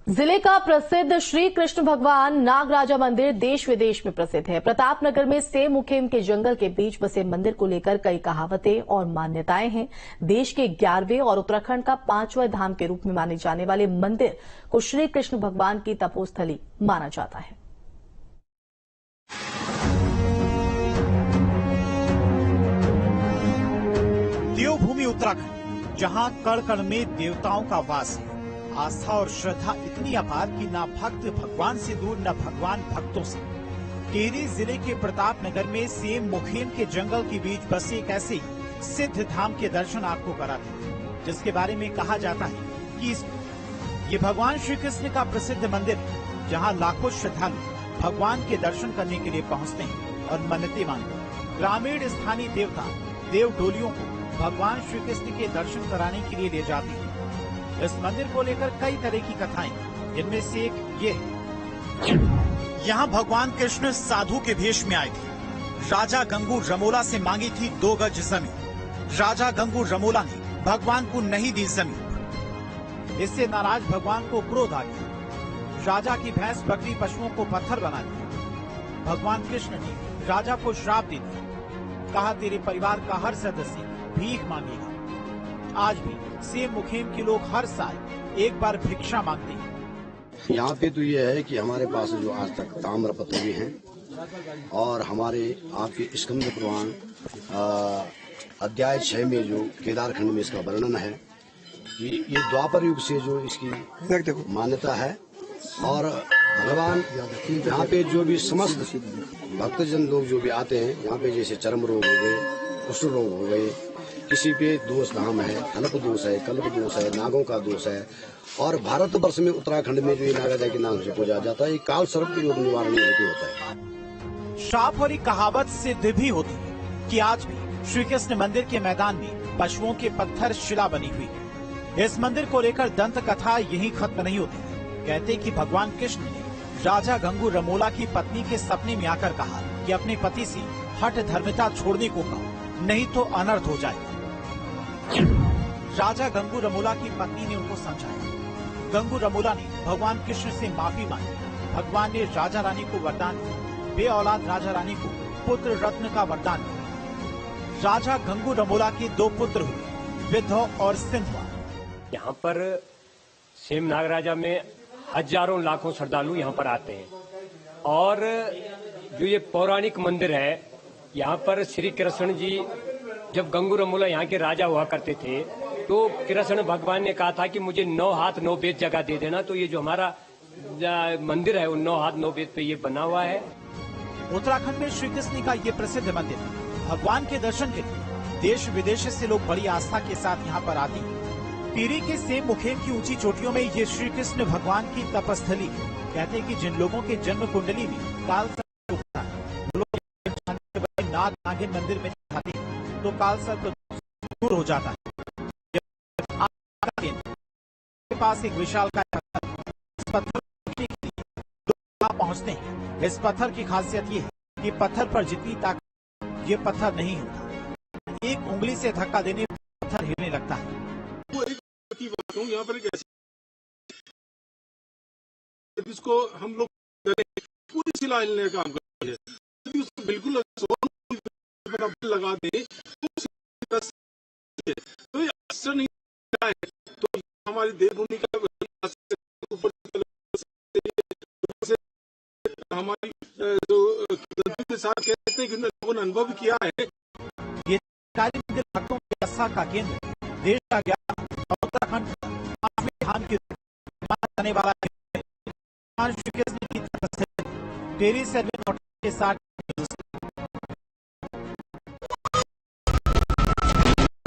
जिले का प्रसिद्ध श्री कृष्ण भगवान नागराजा मंदिर देश विदेश में प्रसिद्ध है। प्रतापनगर में सेम मुखेम के जंगल के बीच बसे मंदिर को लेकर कई कहावतें और मान्यताएं हैं। देश के 11वें और उत्तराखंड का 5वां धाम के रूप में माने जाने वाले मंदिर को श्री कृष्ण भगवान की तपोस्थली माना जाता है। देवभूमि उत्तराखंड, जहां कण कण में देवताओं का वास है। आस्था और श्रद्धा इतनी अपार कि न भक्त भगवान से दूर न भगवान भक्तों से। टिहरी जिले के प्रतापनगर में सेम मुखेम के जंगल के बीच बसे एक ऐसे सिद्ध धाम के दर्शन आपको कराते हैं, जिसके बारे में कहा जाता है कि ये भगवान श्री कृष्ण का प्रसिद्ध मंदिर है, जहां लाखों श्रद्धालु भगवान के दर्शन करने के लिए पहुंचते हैं और मन्नतें मांगते हैं। ग्रामीण स्थानीय देवता देव डोलियों को भगवान श्री कृष्ण के दर्शन कराने के लिए ले जाते हैं। इस मंदिर को लेकर कई तरह की कथाएं, जिनमें से एक ये है। यहाँ भगवान कृष्ण साधु के भेष में आए थे। राजा गंगू रमोला से मांगी थी 2 गज जमीन। राजा गंगू रमोला ने भगवान को नहीं दी जमीन। इससे नाराज भगवान को क्रोध आ गया। राजा की भैंस बकरी पशुओं को पत्थर बना दिया। भगवान कृष्ण ने राजा को श्राप दे दिया। कहा, तेरे परिवार का हर सदस्य भीख मांगेगा। आज भी सेम मुखेम के लोग हर साल एक बार भिक्षा मांगते हैं। यहाँ पे तो ये है कि हमारे पास जो आज तक ताम्रपत्र भी हैं और हमारे आपके स्कंद पुराण अध्याय 6 में जो केदारखंड में इसका वर्णन है कि ये द्वापर युग से जो इसकी मान्यता है। और भगवान यहाँ पे जो भी समस्त भक्तजन लोग जो भी आते हैं यहाँ पे, जैसे चर्म रोग हो गए, कुष्ठ रोग हो गए, किसी पे दोष धाम है, कल्प दोष है, कल्प दोष है, नागों का दोष है। और भारतवर्ष में उत्तराखंड में जो ये नागराजा के नाम से पूजा जाता है, ये काल सर्प रोग निवारण हेतु होता है। श्राप और कहावत सिद्ध भी होती है कि आज भी श्री कृष्ण मंदिर के मैदान में पशुओं के पत्थर शिला बनी हुई है। इस मंदिर को लेकर दंत कथा यही खत्म नहीं होती। कहते कि भगवान कृष्ण ने राजा गंगू रमोला की पत्नी के सपने में आकर कहा कि अपने पति से हठ धर्मिता छोड़ने को कहो, नहीं तो अनर्थ हो जाएगा। राजा गंगू रमोला की पत्नी ने उनको समझाया। गंगू रमोला ने भगवान कृष्ण से माफी मांगी। भगवान ने राजा रानी को वरदान दिया। बेऔलाद राजा रानी को पुत्र रत्न का वरदान दिया। राजा गंगू रमोला के 2 पुत्र हुए, विद्धो और सिंधवा। यहाँ पर सेम नागराजा में हजारों लाखों श्रद्धालु यहाँ पर आते हैं। और जो ये पौराणिक मंदिर है, यहाँ पर श्री कृष्ण जी जब गंगू रमोला यहाँ के राजा हुआ करते थे, तो कृष्ण भगवान ने कहा था कि मुझे 9 हाथ 9 वेद जगह दे देना। तो ये जो हमारा मंदिर है वो 9 हाथ 9 वेद पे ये बना हुआ है। उत्तराखंड में श्री कृष्ण का ये प्रसिद्ध मंदिर भगवान के दर्शन के लिए देश विदेश से लोग बड़ी आस्था के साथ यहाँ पर आते हैं। टिहरी के सेम मुखेम की ऊंची चोटियों में ये श्री कृष्ण भगवान की तपस्थली है। कहते हैं कि जिन लोगों के जन्म कुंडली में काल सर्प उठता है, वो लोग नाग नागिन मंदिर में जाते हैं तो काल सर्प दूर हो जाता है। के पास एक विशाल पत्थर पहुंचते हैं। इस पत्थर की खासियत ये है कि पत्थर पर जितनी ताकत, ये पत्थर नहीं होता। एक उंगली से धक्का देने पर पत्थर हिलने लगता है। यहाँ पर इसको हम लोग पूरी सिला हिलने का काम करते हैं। उसको बिल्कुल लगा दे तो ये असर नहीं है। तो हमारी देवभूमि का हमारी जो के साथ कहते हैं कि लोगों ने अनुभव किया है। ये काली मंदिर भक्तों की आस्था का केंद्र, देश का ज्ञान और उत्तराखंड धाम की जाने वाला श्री कृष्ण की तपस्या टिहरी से के साथ